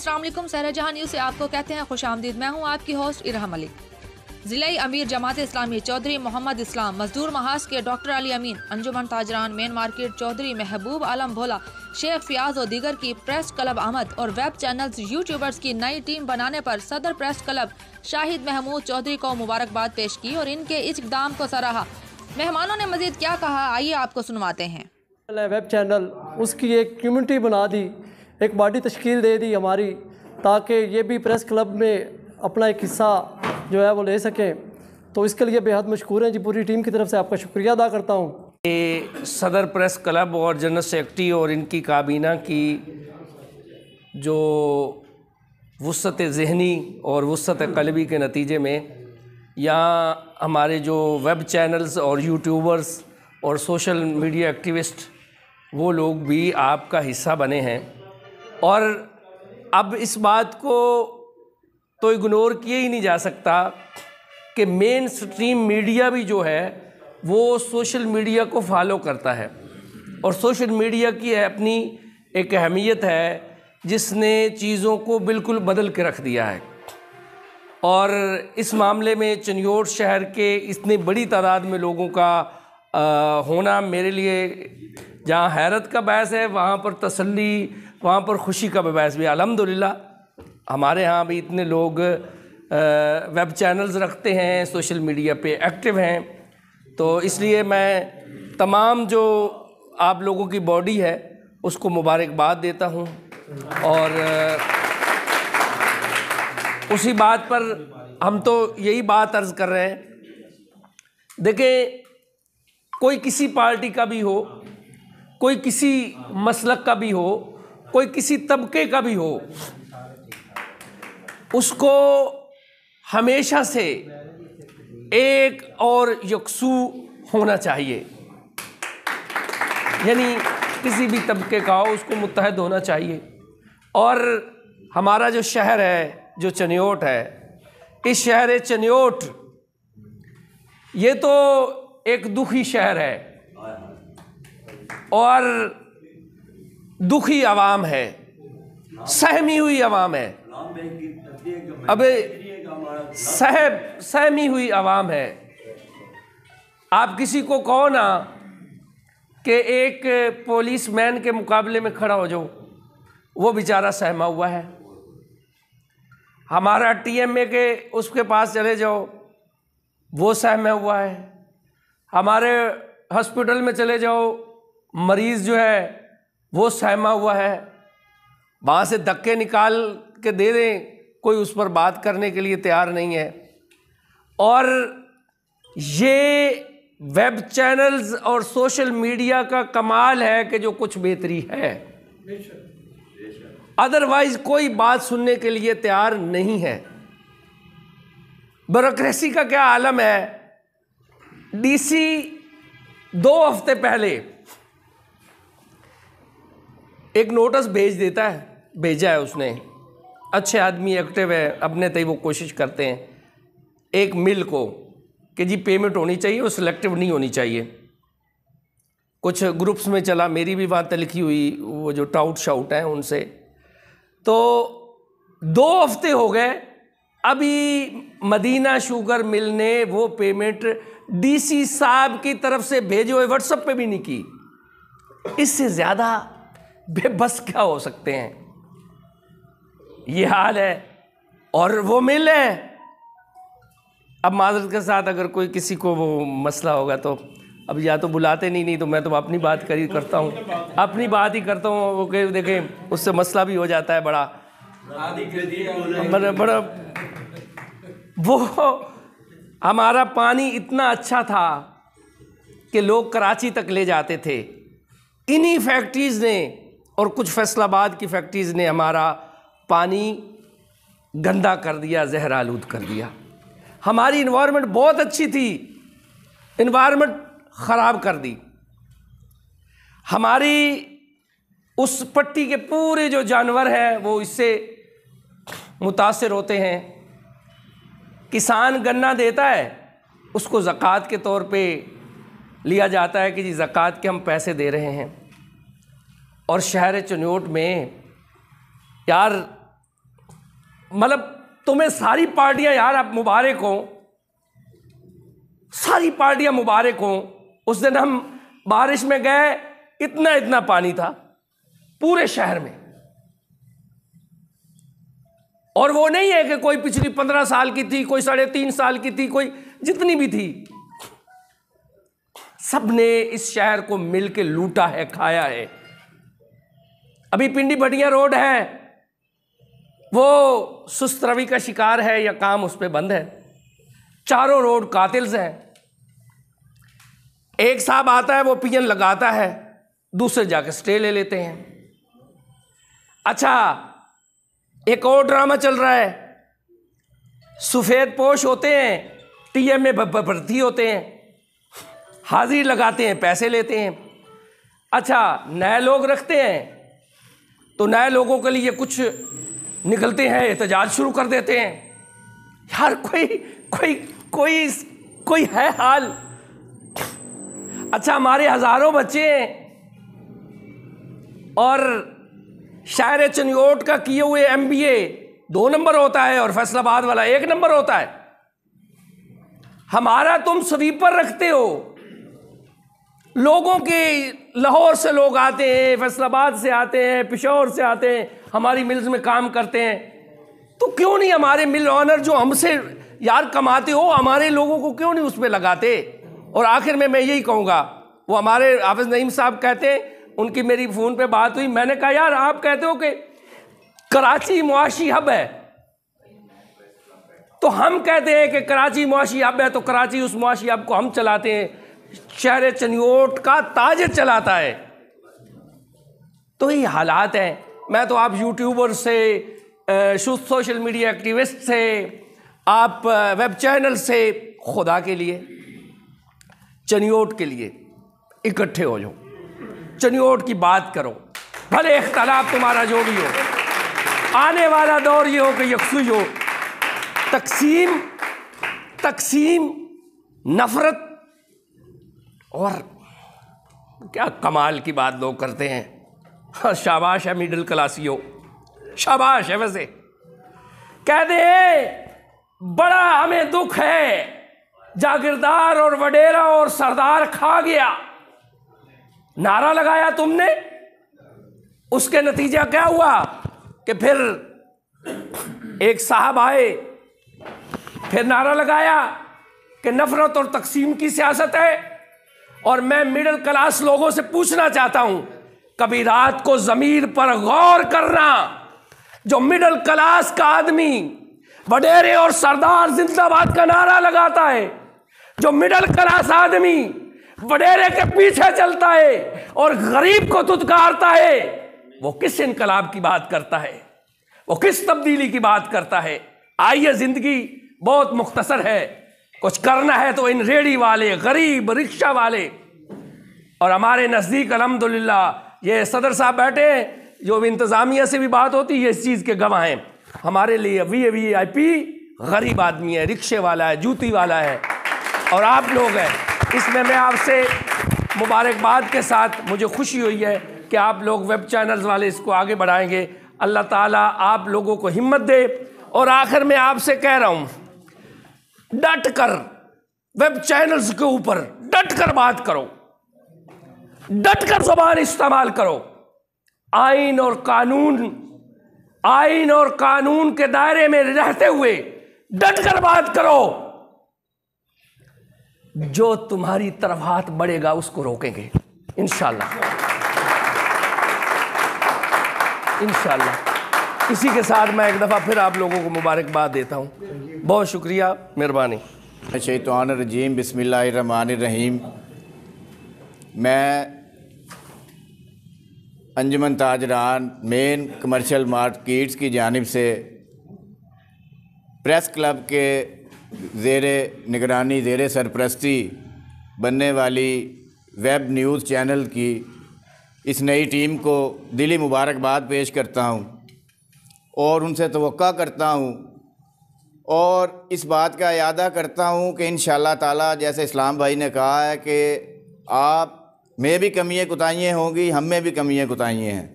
अस्सलाम वालेकुम, सहरा जहां न्यूज़ से आपको कहते हैं खुश आमदीद। मैं हूं आपकी होस्ट इरहा मलिक। ज़िला अमीर जमात इस्लामी चौधरी मोहम्मद इस्लाम, मजदूर महाज के डॉक्टर अली अमीन, अंजुमन ताजरान मेन मार्केट चौधरी महबूब आलम भोला, शेख फियाज और दीगर की प्रेस क्लब अहमद और वेब चैनल्स यूट्यूबर्स की नई टीम बनाने पर सदर प्रेस क्लब शाहिद महमूद चौधरी को मुबारकबाद पेश की और इनके इस इक़दाम को सराहा। मेहमानों ने मजीद क्या कहा, आइए आपको सुनवाते हैं। वेब चैनल उसकी एक कम्युनिटी बना दी, एक बॉडी तश्कील दे दी हमारी, ताकि ये भी प्रेस क्लब में अपना एक हिस्सा जो है वो ले सकें। तो इसके लिए बेहद मशकूर हैं जी, पूरी टीम की तरफ से आपका शुक्रिया अदा करता हूँ। ये सदर प्रेस क्लब और जनरल सेक्रेटरी और इनकी काबीना की जो वुसअत ज़हनी और वुसअत क़ल्बी के नतीजे में यहाँ हमारे जो वेब चैनल्स और यूट्यूबर्स और सोशल मीडिया एक्टिविस्ट वो लोग भी आपका हिस्सा बने हैं। और अब इस बात को तो इग्नोर किया ही नहीं जा सकता कि मेन स्ट्रीम मीडिया भी जो है वो सोशल मीडिया को फॉलो करता है और सोशल मीडिया की अपनी एक अहमियत है जिसने चीज़ों को बिल्कुल बदल के रख दिया है। और इस मामले में चनियोट शहर के इतनी बड़ी तादाद में लोगों का होना मेरे लिए जहाँ हैरत का बायस है, वहाँ पर तसल्ली, वहाँ पर खुशी का बायस भी। अल्हम्दुलिल्लाह हमारे यहाँ भी इतने लोग वेब चैनल्स रखते हैं, सोशल मीडिया पे एक्टिव हैं। तो इसलिए मैं तमाम जो आप लोगों की बॉडी है उसको मुबारकबाद देता हूँ। और उसी बात पर हम तो यही बात अर्ज़ कर रहे हैं, देखें कोई किसी पार्टी का भी हो, कोई किसी मसलक का भी हो, कोई किसी तबके का भी हो, उसको हमेशा से एक और यकसू होना चाहिए। यानी किसी भी तबके का हो उसको मुत्तहद होना चाहिए। और हमारा जो शहर है, जो चनियोट है, इस शहर चनियोट ये तो एक दुखी शहर है और दुखी आवाम है, सहमी हुई आवाम है। अबे सहमी हुई आवाम है। आप किसी को कहो ना कि एक पुलिसमैन के मुकाबले में खड़ा हो जाओ, वो बेचारा सहमा हुआ है। हमारा टीएमए के उसके पास चले जाओ, वो सहमा हुआ है। हमारे हॉस्पिटल में चले जाओ, मरीज़ जो है वो सहमा हुआ है। वहाँ से धक्के निकाल के दे दें, कोई उस पर बात करने के लिए तैयार नहीं है। और ये वेब चैनल्स और सोशल मीडिया का कमाल है कि जो कुछ बेहतरी है, अदरवाइज कोई बात सुनने के लिए तैयार नहीं है। ब्यूरोक्रेसी का क्या आलम है। डीसी 2 हफ्ते पहले एक नोटिस भेज देता है, भेजा है उसने, अच्छे आदमी एक्टिव है, अपने तय वो कोशिश करते हैं एक मिल को कि जी पेमेंट होनी चाहिए, वो सिलेक्टिव नहीं होनी चाहिए। कुछ ग्रुप्स में चला, मेरी भी बात लिखी हुई वो जो टाउट शाउट हैं उनसे। तो 2 हफ्ते हो गए, अभी मदीना शुगर मिल ने वो पेमेंट डीसी साहब की तरफ से भेजे हुए व्हाट्सएप पे भी नहीं की। इससे ज़्यादा बेबस क्या हो सकते हैं। ये हाल है। और वो मिल है, अब माजरत के साथ अगर कोई किसी को वो मसला होगा तो अब या तो बुलाते नहीं तो मैं तो अपनी बात करता हूँ, अपनी बात ही करता हूँ। वो देखें उससे मसला भी हो जाता है बड़ा। वो हमारा पानी इतना अच्छा था कि लोग कराची तक ले जाते थे। इन्हीं फैक्ट्रीज़ ने और कुछ फैसलाबाद की फैक्ट्रीज़ ने हमारा पानी गंदा कर दिया, जहर आलूद कर दिया। हमारी इन्वायरमेंट बहुत अच्छी थी, इन्वायरमेंट ख़राब कर दी। हमारी उस पट्टी के पूरे जो जानवर हैं वो इससे मुतासिर होते हैं। किसान गन्ना देता है, उसको ज़कात के तौर पे लिया जाता है कि जी ज़कात के हम पैसे दे रहे हैं। और शहर चनियोट में यार मतलब तुम्हें सारी पार्टियां यार अब मुबारक हो, सारी पार्टियां मुबारक हो। उस दिन हम बारिश में गए, इतना इतना पानी था पूरे शहर में। और वो नहीं है कि कोई पिछली 15 साल की थी, कोई 3.5 साल की थी, कोई जितनी भी थी, सबने इस शहर को मिलकर लूटा है, खाया है। अभी पिंडी भटिया रोड है, वो सुस्त रवि का शिकार है या काम उस पर बंद है। चारों रोड कातिल्स हैं। एक साहब आता है, वो पियन लगाता है, दूसरे जाके स्टे ले लेते हैं। अच्छा, एक और ड्रामा चल रहा है, सफेद पोश होते हैं, टीएम में भर्ती होते हैं, हाजिरी लगाते हैं, पैसे लेते हैं। अच्छा, नए लोग रखते हैं तो नए लोगों के लिए कुछ निकलते हैं, एहतजाज शुरू कर देते हैं। यार कोई कोई कोई कोई है हाल। अच्छा, हमारे हजारों बच्चे हैं और शायर चनियोट का किए हुए MBA 2 नंबर होता है और फैसलाबाद वाला 1 नंबर होता है। हमारा तुम स्वीपर रखते हो। लोगों के लाहौर से लोग आते हैं, फैसलाबाद से आते हैं, पिशौर से आते हैं, हमारी मिल्स में काम करते हैं। तो क्यों नहीं हमारे मिल ऑनर जो हमसे यार कमाते हो, हमारे लोगों को क्यों नहीं उस पर लगाते। और आखिर में मैं यही कहूँगा, वो हमारे हाफिज नईम साहब कहते हैं, उनकी मेरी फ़ोन पे बात हुई, मैंने कहा यार आप कहते हो कि कराची मुआशी हब है, तो हम कहते हैं कि कराची मुआशी हब है, तो कराची उस मुआशी हब को हम चलाते हैं, शहर चनियोट का ताजिर चलाता है। तो ये हालात हैं। मैं तो आप यूट्यूबर से, सोशल मीडिया एक्टिविस्ट से, आप वेब चैनल से, खुदा के लिए चनियोट के लिए इकट्ठे हो जाओ, चनियोट की बात करो। भले इख्तलाफ तुम्हारा जो भी हो, आने वाला दौर ये हो कि यकसुई हो। तकसीम नफरत और क्या कमाल की बात लोग करते हैं। हाँ, शाबाश है मिडिल क्लासियों, शाबाश है। वैसे कह दे बड़ा हमें दुख है, जागीरदार और वडेरा और सरदार खा गया। नारा लगाया तुमने, उसके नतीजा क्या हुआ कि फिर एक साहब आए, फिर नारा लगाया कि नफरत और तकसीम की सियासत है। और मैं मिडिल क्लास लोगों से पूछना चाहता हूं, कभी रात को ज़मीर पर गौर करना। जो मिडिल क्लास का आदमी वडेरे और सरदार जिंदाबाद का नारा लगाता है, जो मिडिल क्लास आदमी वडेरे के पीछे चलता है और गरीब को दुत्कारता है, वो किस इनकलाब की बात करता है, वो किस तब्दीली की बात करता है। आइए, जिंदगी बहुत मुख्तसर है, कुछ करना है तो इन रेडी वाले, गरीब, रिक्शा वाले और हमारे नज़दीक अल्हम्दुलिल्लाह ये सदर साहब बैठे हैं, जो इंतज़ामिया से भी बात होती है इस चीज़ के गवाह हैं। हमारे लिए VIP गरीब आदमी है, रिक्शे वाला है, जूती वाला है और आप लोग हैं। इसमें मैं आपसे मुबारकबाद के साथ मुझे खुशी हुई है कि आप लोग वेब चैनल्स वाले इसको आगे बढ़ाएंगे। अल्लाह ताला आप लोगों को हिम्मत दे। और आखिर में आपसे कह रहा हूँ, डट कर वेब चैनल्स के ऊपर डट कर बात करो, डट कर ज़बान इस्तेमाल करो। आइन और कानून के दायरे में रहते हुए डट कर बात करो। जो तुम्हारी तरफ हाथ बढ़ेगा उसको रोकेंगे इंशाल्लाह, इंशाल्लाह। इसी के साथ मैं एक दफ़ा फिर आप लोगों को मुबारकबाद देता हूँ। बहुत शुक्रिया, मेहरबानी। शैतानिर्रजीम, बिस्मिल्लाहिर्रहमानिर्रहीम। मैं अंजुमन ताजरान मेन कमर्शियल मार्केट्स की जानिब से प्रेस क्लब के ज़ेरे निगरानी, ज़ेरे सरपरस्ती बनने वाली वेब न्यूज़ चैनल की इस नई टीम को दिली मुबारकबाद पेश करता हूँ और उनसे तवक्का करता हूँ और इस बात का इरादा करता हूँ कि इंशाअल्लाह ताला, जैसे इस्लाम भाई ने कहा है कि आप में भी कमियाँ कुताहियाँ होंगी, हम में भी कमियाँ कुताहियाँ हैं,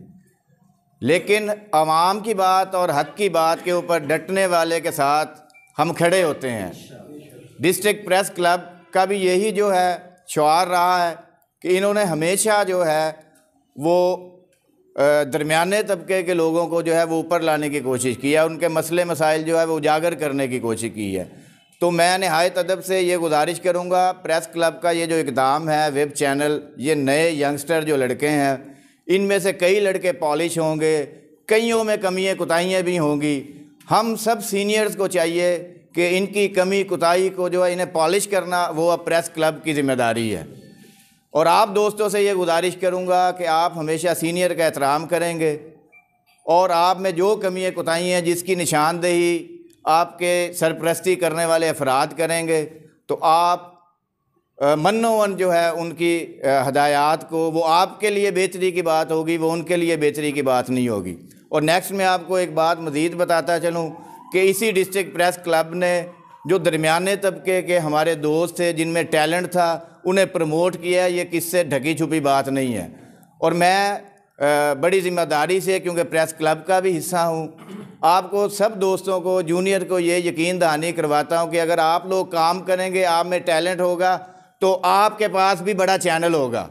लेकिन आवाम की बात और हक़ की बात के ऊपर डटने वाले के साथ हम खड़े होते हैं। डिस्ट्रिक्ट प्रेस क्लब का भी यही जो है शुआर रहा है कि इन्होंने हमेशा जो है वो दरमियाने तबके के लोगों को जो है वो ऊपर लाने की कोशिश की है, उनके मसले मसाइल जो है वो उजागर करने की कोशिश की है। तो मैं निहायत अदब से ये गुजारिश करूँगा, प्रेस क्लब का ये जो इक़दाम है, वेब चैनल, ये नए यंगस्टर जो लड़के हैं, इनमें से कई लड़के पॉलिश होंगे, कईयों में कमियाँ कुताहियाँ भी होंगी। हम सब सीनियर्स को चाहिए कि इनकी कमी कुताही को जो है इन्हें पॉलिश करना वो अब प्रेस क्लब की ज़िम्मेदारी है। और आप दोस्तों से ये गुजारिश करूँगा कि आप हमेशा सीनियर का एहतराम करेंगे और आप में जो कमियाँ कुताही हैं जिसकी निशानदेही आपके सरपरस्ती करने वाले अफराद करेंगे तो आप मन्नोवन जो है उनकी हदायत को, वो आपके लिए बेहतरी की बात होगी, वो उनके लिए बेहतरी की बात नहीं होगी। और नेक्स्ट मैं आपको एक बात मज़ीद बताता चलूँ कि इसी डिस्ट्रिक्ट प्रेस क्लब ने जो दरमियाने तबके के हमारे दोस्त थे जिनमें टैलेंट था उन्हें प्रमोट किया है। ये किससे ढकी छुपी बात नहीं है। और मैं बड़ी ज़िम्मेदारी से, क्योंकि प्रेस क्लब का भी हिस्सा हूँ, आपको सब दोस्तों को, जूनियर को ये यकीन दहानी करवाता हूँ कि अगर आप लोग काम करेंगे, आप में टैलेंट होगा तो आपके पास भी बड़ा चैनल होगा।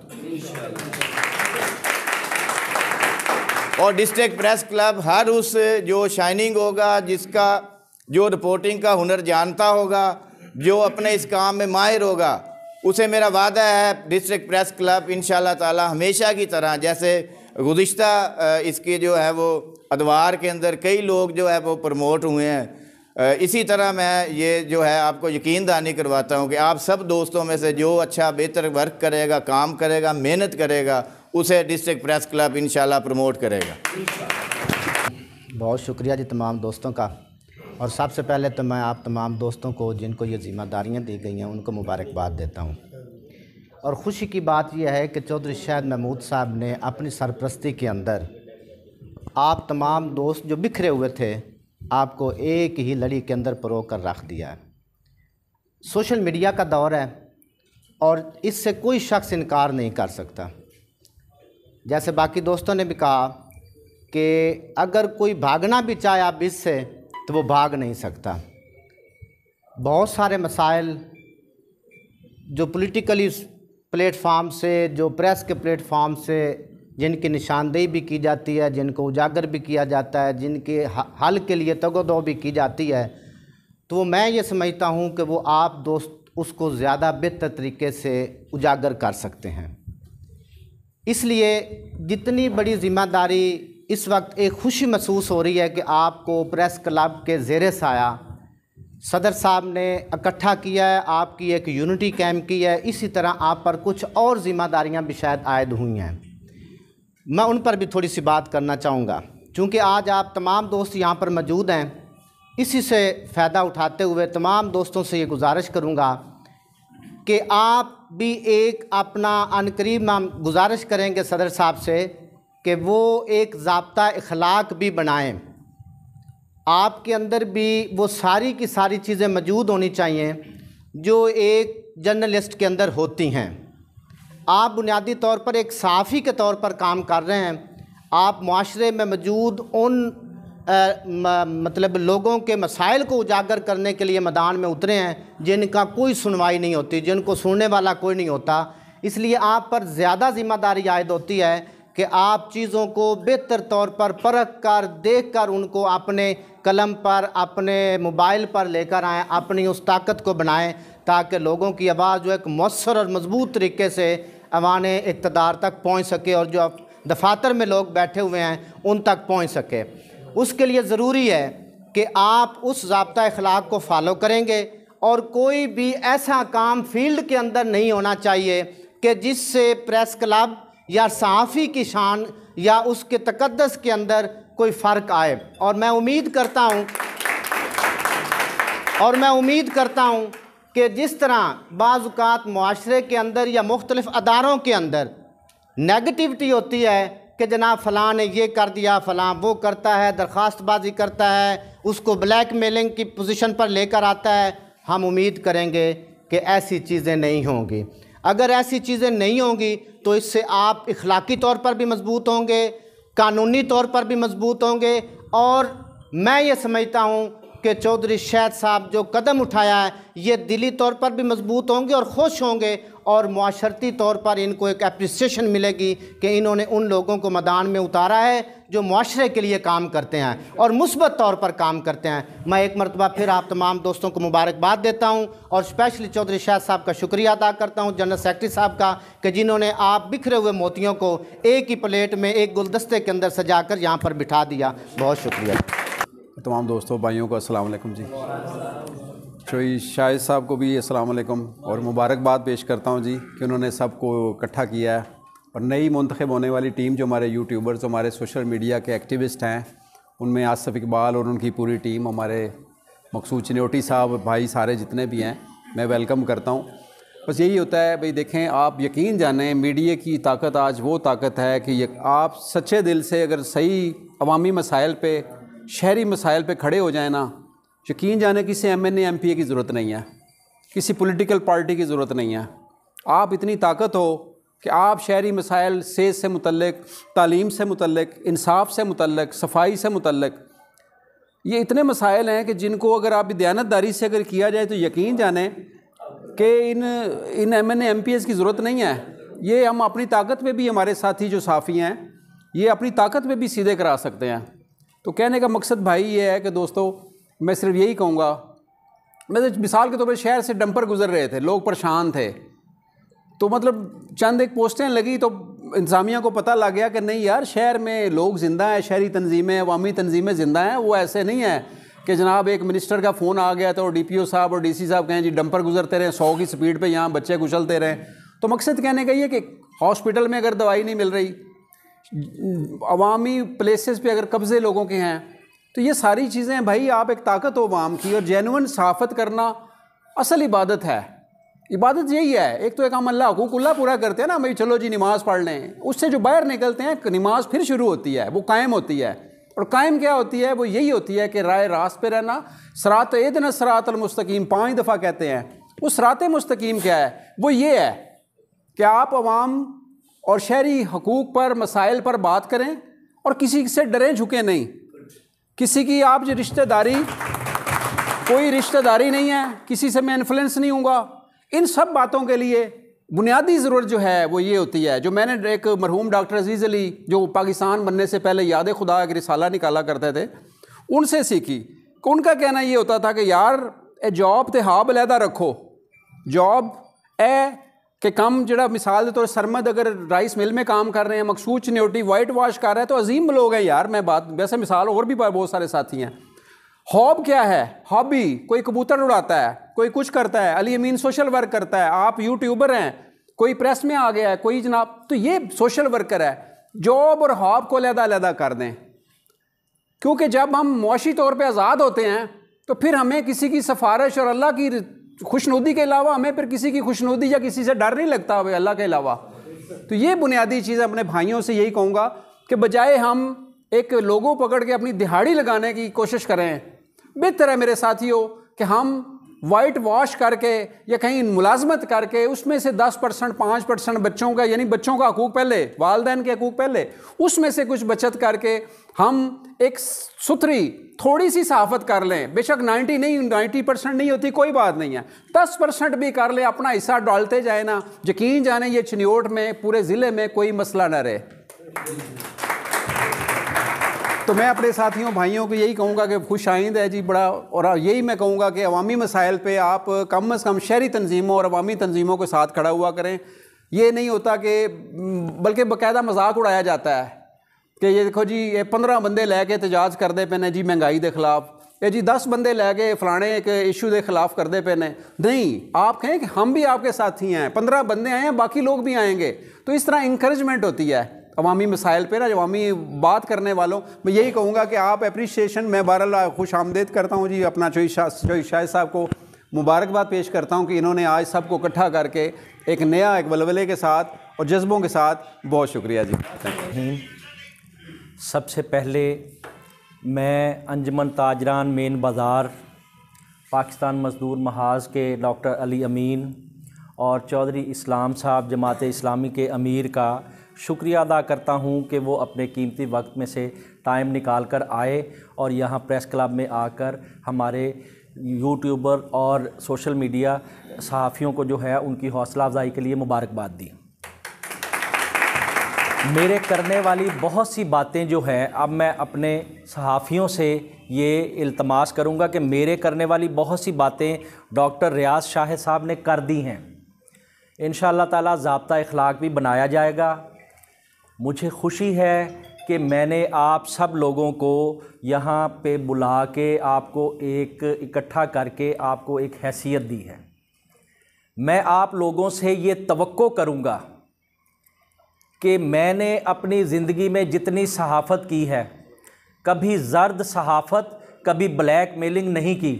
और डिस्ट्रिक्ट प्रेस क्लब हर उस जो शाइनिंग होगा, जिसका जो रिपोर्टिंग का हुनर जानता होगा, जो अपने इस काम में माहिर होगा, उसे मेरा वादा है डिस्ट्रिक्ट प्रेस क्लब इंशाल्लाह ताला हमेशा की तरह, जैसे गुज़िश्ता इसके जो है वो अदवार के अंदर कई लोग जो है वो प्रमोट हुए हैं, इसी तरह मैं ये जो है आपको यकीन दहानी करवाता हूँ कि आप सब दोस्तों में से जो अच्छा बेहतर वर्क करेगा, काम करेगा, मेहनत करेगा, उसे डिस्ट्रिक्ट प्रेस क्लब इंशाल्लाह प्रमोट करेगा। बहुत शुक्रिया जी तमाम दोस्तों का। और सबसे पहले तो मैं आप तमाम दोस्तों को जिनको ये ज़िम्मेदारियाँ दी गई हैं उनको मुबारकबाद देता हूँ। और ख़ुशी की बात यह है कि चौधरी शहद महमूद साहब ने अपनी सरपरस्ती के अंदर आप तमाम दोस्त जो बिखरे हुए थे आपको एक ही लड़ी के अंदर परो कर रख दिया है। सोशल मीडिया का दौर है और इससे कोई शख्स इनकार नहीं कर सकता। जैसे बाकी दोस्तों ने भी कहा कि अगर कोई भागना भी चाहे आप इससे तो वो भाग नहीं सकता। बहुत सारे मसाइल जो पॉलिटिकली प्लेटफार्म से, जो प्रेस के प्लेटफार्म से जिनकी निशानदेही भी की जाती है, जिनको उजागर भी किया जाता है, जिनके हल के लिए तगोदो भी की जाती है, तो मैं ये समझता हूँ कि वो आप दोस्त उसको ज़्यादा बेहतर तरीके से उजागर कर सकते हैं। इसलिए जितनी बड़ी ज़िम्मेदारी इस वक्त एक खुशी महसूस हो रही है कि आपको प्रेस क्लब के ज़ेरे साया सदर साहब ने इकट्ठा किया है, आपकी एक यूनिटी कैंप की है, इसी तरह आप पर कुछ और ज़िम्मेदारियां भी शायद आयद हुई हैं। मैं उन पर भी थोड़ी सी बात करना चाहूँगा। चूँकि आज आप तमाम दोस्त यहाँ पर मौजूद हैं, इसी से फ़ायदा उठाते हुए तमाम दोस्तों से ये गुजारिश करूँगा कि आप भी एक अपना अनकरीब हम गुजारिश करेंगे सदर साहब से कि वो एक ज़ाब्ता इखलाक भी बनाएं। आपके अंदर भी वो सारी की सारी चीज़ें मौजूद होनी चाहिए जो एक जर्नलिस्ट के अंदर होती हैं। आप बुनियादी तौर पर एक सहाफ़ी के तौर पर काम कर रहे हैं। आप माशरे में मौजूद उन मतलब लोगों के मसाइल को उजागर करने के लिए मैदान में उतरे हैं जिनका कोई सुनवाई नहीं होती, जिनको सुनने वाला कोई नहीं होता। इसलिए आप पर ज़्यादा ज़िम्मेदारी आयद होती है कि आप चीज़ों को बेहतर तौर पर परख कर, देख कर उनको अपने कलम पर, अपने मोबाइल पर लेकर आएँ, अपनी उस ताकत को बनाएं ताकि लोगों की आवाज़ जो एक मौसर और मजबूत तरीके से अवाने इक़्तिदार तक पहुँच सके और जो दफातर में लोग बैठे हुए हैं उन तक पहुँच सके। उसके लिए ज़रूरी है कि आप उस ज़ाब्ता इखलाक को फॉलो करेंगे और कोई भी ऐसा काम फील्ड के अंदर नहीं होना चाहिए कि जिससे प्रेस क्लब या सहाफ़ी की शान या उसके तकद्दस के अंदर कोई फ़र्क आए। और मैं उम्मीद करता हूँ कि जिस तरह बाज़-औक़ात मुआशरे के अंदर या मुख्तलिफ़ अदारों के अंदर नेगेटिविटी होती है कि जनाब फ़लाँ ने ये कर दिया, फ़लाँ वो करता है, दरख्वास्तबाजी करता है, उसको ब्लैक मेलिंग की पोजीशन पर लेकर आता है, हम उम्मीद करेंगे कि ऐसी चीज़ें नहीं होंगी। अगर ऐसी चीज़ें नहीं होंगी तो इससे आप इखलाकी तौर पर भी मजबूत होंगे, कानूनी तौर पर भी मजबूत होंगे। और मैं ये समझता हूँ कि चौधरी शहद साहब जो कदम उठाया है ये दिली तौर पर भी मजबूत होंगे और खुश होंगे, और मुआशरती तौर पर इनको एक एप्रिसिएशन मिलेगी कि इन्होंने उन लोगों को मैदान में उतारा है जो मुआशरे के लिए काम करते हैं और मुस्बत तौर पर काम करते हैं। मैं एक मरतबा फिर आप तमाम दोस्तों को मुबारकबाद देता हूं और स्पेशली चौधरी शहद साहब का शुक्रिया अदा करता हूं, जनरल सेक्रेटरी साहब का, कि जिन्होंने आप बिखरे हुए मोतियों को एक ही प्लेट में एक गुलदस्ते के अंदर सजाकर यहाँ पर बिठा दिया। बहुत शुक्रिया। तमाम दोस्तों भाइयों को अस्सलाम वालेकुम जी। चौधरी शाहिद साहब को भी अस्सलाम वालेकुम और मुबारकबाद पेश करता हूं जी कि उन्होंने सबको इकट्ठा किया है। और नई मुंतखब होने वाली टीम जो हमारे यूट्यूबर्स, हमारे सोशल मीडिया के एक्टिविस्ट हैं, उनमें आसिफ इकबाल और उनकी पूरी टीम, हमारे मकसूद चिन्योटी साहब, भाई सारे जितने भी हैं, मैं वेलकम करता हूँ। बस यही होता है भाई, देखें आप यकीन जानें मीडिया की ताकत आज वो ताकत है कि आप सच्चे दिल से अगर सही अवामी मसाइल पे, शहरी मसाइल पे खड़े हो जाए ना, यकीन जाने किसी MNA MPA की ज़रूरत नहीं है, किसी पॉलिटिकल पार्टी की ज़रूरत नहीं है। आप इतनी ताकत हो कि आप शहरी मसाइल सेहत से मुतल्लिक, तालीम से मुतल्लिक, इंसाफ से मुतल्लिक, सफाई से मुतल्लिक, ये इतने मसाइल हैं कि जिनको अगर आप दयानतदारी से अगर किया जाए तो यकीन जाने कि इन MNA MPAs की ज़रूरत नहीं है। ये हम अपनी ताकत पे भी, हमारे साथी जो साफ़ी हैं ये अपनी ताकत पे भी सीधे करा सकते हैं। तो कहने का मकसद भाई ये है कि दोस्तों, मैं सिर्फ यही कहूँगा, मैं मिसाल के तौर पर शहर से डंपर गुजर रहे थे, लोग परेशान थे, तो मतलब चंद एक पोस्टें लगी तो इंतज़ामिया को पता लग गया कि नहीं यार, शहर में लोग ज़िंदा हैं, शहरी तंजीमें, अवामी तंजीमें ज़िंदा हैं। वो ऐसे नहीं है कि जनाब एक मिनिस्टर का फ़ोन आ गया तो DPO साहब और DC साहब कहें जी डंपर गुजरते रहें 100 की स्पीड पे, यहाँ बच्चे कुचलते रहें। तो मकसद कहने का ये कि हॉस्पिटल में अगर दवाई नहीं मिल रही, अवामी प्लेसेस पे अगर कब्ज़े लोगों के हैं, तो ये सारी चीज़ें भाई आप एक ताकत हो अवाम की, और जेनुइन सहाफ़त करना असल इबादत है। इबादत यही है, एक तो एक हम अल्लाह हुकूकुल्लाह पूरा करते हैं ना भाई, चलो जी नमाज़ पढ़ लें, उससे जो बाहर निकलते हैं नमाज फिर शुरू होती है, वो कायम होती है। और कायम क्या होती है? वो यही होती है कि राय रास्त पे रहना, सरात इहदिना सिरातल मुस्तकीम 5 दफ़ा कहते हैं। वो सरात मुस्तकीम क्या है? वो ये है कि आप अवाम और शहरी हकूक़ पर, मसाइल पर बात करें और किसी से डरें झुके नहीं। किसी की आप जो रिश्तेदारी, कोई रिश्तेदारी नहीं है, किसी से मैं इन्फ्लुएंस नहीं हूँगा। इन सब बातों के लिए बुनियादी ज़रूरत जो है वो ये होती है, जो मैंने एक मरहूम डॉक्टर अजीज़ अली जो पाकिस्तान बनने से पहले याद खुदा एक रिसाला निकाला करते थे, उनसे सीखी। उनका कहना ये होता था कि यार ए जॉब ते हाब अलहदा रखो, जॉब ए कि कम जरा मिसाल के तौर सरमद अगर राइस मिल में काम कर रहे हैं, मकसूद चिन्योटी वाइट वॉश कर रहा है, तो अजीम लोग हैं यार। मैं बात वैसे मिसाल और भी बहुत सारे साथी हैं। हॉब क्या है? हॉबी, कोई कबूतर उड़ाता है, कोई कुछ करता है, अली अमीन सोशल वर्क करता है, आप यूट्यूबर हैं, कोई प्रेस में आ गया है, कोई जनाब, तो ये सोशल वर्कर है। जॉब और हॉब को अलहदा कर दें, क्योंकि जब हम मुआशी तौर पे आज़ाद होते हैं तो फिर हमें किसी की सिफारिश और अल्लाह की खुशनुदी के अलावा हमें फिर किसी की खुशनुदी या किसी से डर नहीं लगता भाई अल्लाह के अलावा। तो ये बुनियादी चीज़ अपने भाइयों से यही कहूँगा कि बजाय हम एक लोगों पकड़ के अपनी दिहाड़ी लगाने की कोशिश करें, बेहतर है मेरे साथियों कि हम वाइट वॉश करके या कहीं मुलाजमत करके उसमें से 10% 5% बच्चों का, यानी बच्चों का हकूक़ पहले, वालदैन के हकूक़ पहले, उसमें से कुछ बचत करके हम एक सुथरी थोड़ी सी सहाफ़त कर लें। बेशक 90% नहीं होती, कोई बात नहीं है, 10% भी कर ले, अपना हिस्सा डालते जाए ना, यकीन जाने ये चिन्योट में पूरे ज़िले में कोई मसला न रहे। तो मैं अपने साथियों भाइयों को यही कहूँगा कि खुश आइंद है जी बड़ा, और यही मैं कहूँगा कि अवामी मसाइल पे आप कम से कम शहरी तंजीमों और अवामी तंजीमों के साथ खड़ा हुआ करें। ये नहीं होता कि, बल्कि बाकायदा मजाक उड़ाया जाता है कि ये देखो जी ये 15 बंदे लैके एहतजाज करते पे ने जी महंगाई के खिलाफ, ये जी 10 बंदे लैके फलाने एक इशू के खिलाफ करते पे ने। नहीं, आप कहें कि हम भी आपके साथी हैं, 15 बंदे आए हैं, बाकी लोग भी आएंगे। तो इस तरह इंकरेजमेंट होती है अवामी मसाइल पे ना, अवामी बात करने वालों। मैं यही कहूँगा कि आप अप्रिशिएशन, मैं बहरहाल खुश आमदेद करता हूँ जी अपना चौधरी शाहिद साहब को मुबारकबाद पेश करता हूँ कि इन्होंने आज सबको इकट्ठा करके एक नया, एक वलवले के साथ और जज्बों के साथ। बहुत शुक्रिया जी। सबसे पहले मैं अंजुमन ताजरान मेन बाज़ार, पाकिस्तान मज़दूर महाज के डॉक्टर अली अमीन और चौधरी इस्लाम साहब जमात इस्लामी के अमीर का शुक्रिया अदा करता हूं कि वो अपने कीमती वक्त में से टाइम निकाल कर आए और यहाँ प्रेस क्लब में आकर हमारे यूट्यूबर और सोशल मीडिया सहाफ़ियों को जो है उनकी हौसला अफजाई के लिए मुबारकबाद दी। मेरे करने वाली बहुत सी बातें जो है, अब मैं अपने सहाफ़ियों से ये इल्तमास करूँगा कि मेरे करने वाली बहुत सी बातें डॉक्टर रियाज शाह साहब ने कर दी हैं। इंशाअल्लाह ताला ज़ाब्ता इखलाक भी बनाया जाएगा। मुझे खुशी है कि मैंने आप सब लोगों को यहाँ पे बुला के आपको एक इकट्ठा करके आपको एक हैसियत दी है। मैं आप लोगों से ये तवक्को करूँगा कि मैंने अपनी ज़िंदगी में जितनी सहाफ़त की है, कभी ज़र्द सहाफ़त, कभी ब्लैक मेलिंग नहीं की।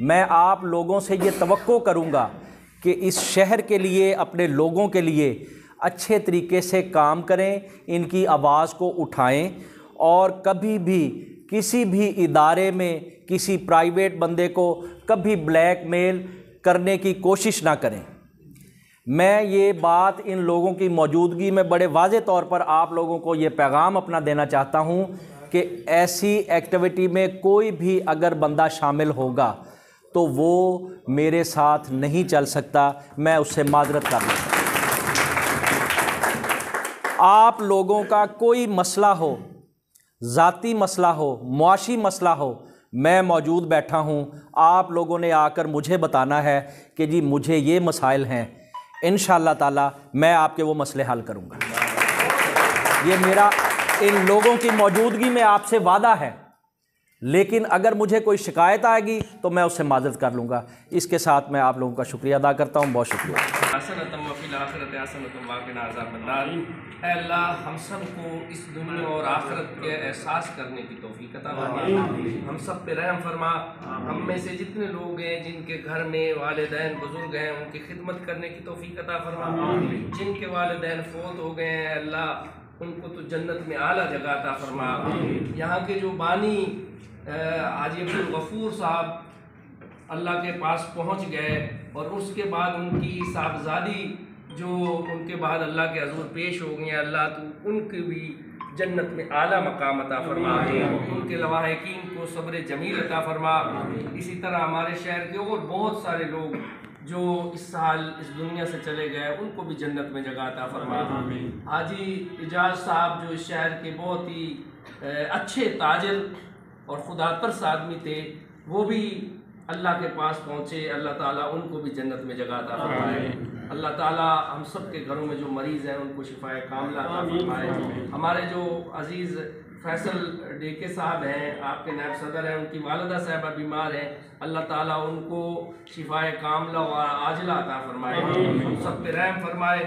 मैं आप लोगों से ये तवक्को करूँगा कि इस शहर के लिए, अपने लोगों के लिए अच्छे तरीके से काम करें, इनकी आवाज़ को उठाएं और कभी भी किसी भी इदारे में किसी प्राइवेट बंदे को कभी ब्लैकमेल करने की कोशिश ना करें। मैं ये बात इन लोगों की मौजूदगी में बड़े वाज़े तौर पर आप लोगों को ये पैगाम अपना देना चाहता हूँ कि ऐसी एक्टिविटी में कोई भी अगर बंदा शामिल होगा तो वो मेरे साथ नहीं चल सकता, मैं उससे माजरत कर लूँगा। आप लोगों का कोई मसला हो, ज़ाती मसला हो, मुआशी मसला हो, मैं मौजूद बैठा हूँ। आप लोगों ने आकर मुझे बताना है कि जी मुझे ये मसाइल हैं, इंशाअल्लाह ताला मैं आपके वो मसले हल करूँगा। ये मेरा इन लोगों की मौजूदगी में आपसे वादा है। लेकिन अगर मुझे कोई शिकायत आएगी तो मैं उससे माजरत कर लूँगा। इसके साथ मैं आप लोगों का शुक्रिया अदा करता हूँ। बहुत शुक्रिया। अल्लाह हम सब को इस दुनिया और आखिरत के एहसास करने की तौफीक अता फरमा। हम सब पे रहम फरमा। हम में से जितने लोग हैं जिनके घर में वालिदैन बुजुर्ग हैं, उनकी खिदमत करने की तौफीक अता फरमा। जिनके वालिदैन फौत हो गए हैं, अल्लाह उनको तो जन्नत में आला जगह अता फरमा। यहाँ के जो बानी हाजी अब्दुल गफूर साहब अल्लाह के पास पहुँच गए और उसके बाद उनकी साहबजादी जो उनके बाद अल्लाह के हजूर पेश हो गए, अल्लाह तो उनकी भी जन्नत में आला मकाम अता फरमा। उनके लवाहिकीन को सब्र जमील अता फरमा। इसी तरह हमारे शहर के और बहुत सारे लोग जो इस साल इस दुनिया से चले गए, उनको भी जन्नत में जगह अता फरमा। हाजी इजाज साहब जो इस शहर के बहुत ही अच्छे ताजिर और खुदातरस आदमी थे, वो भी अल्लाह के पास पहुँचे। अल्लाह ताला उनको भी जन्नत में जगह अता फरमाए। अल्लाह ताला हम सब के घरों में जो मरीज़ हैं उनको शिफाए कामिला अता फरमाए। हमारे जो अज़ीज़ फैसल डेके साहब हैं, आपके नायब सदर हैं, उनकी वालिदा साहिबा बीमार हैं, अल्लाह ताला उनको शिफाए कामिला व आजिला अता फरमाए। हम सब पे रहम फरमाए।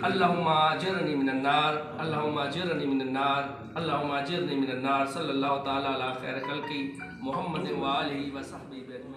अल्लाहुम्मा अजिरनी मिनन नार, अल्लाहुम्मा अजिरनी मिनन नार, अल्लाहुम्मा अजिरनी मिनन नार। सल्लल्लाहु ताला अला खैर खल्क़ी मुहम्मद व आलिहि व सहबिही।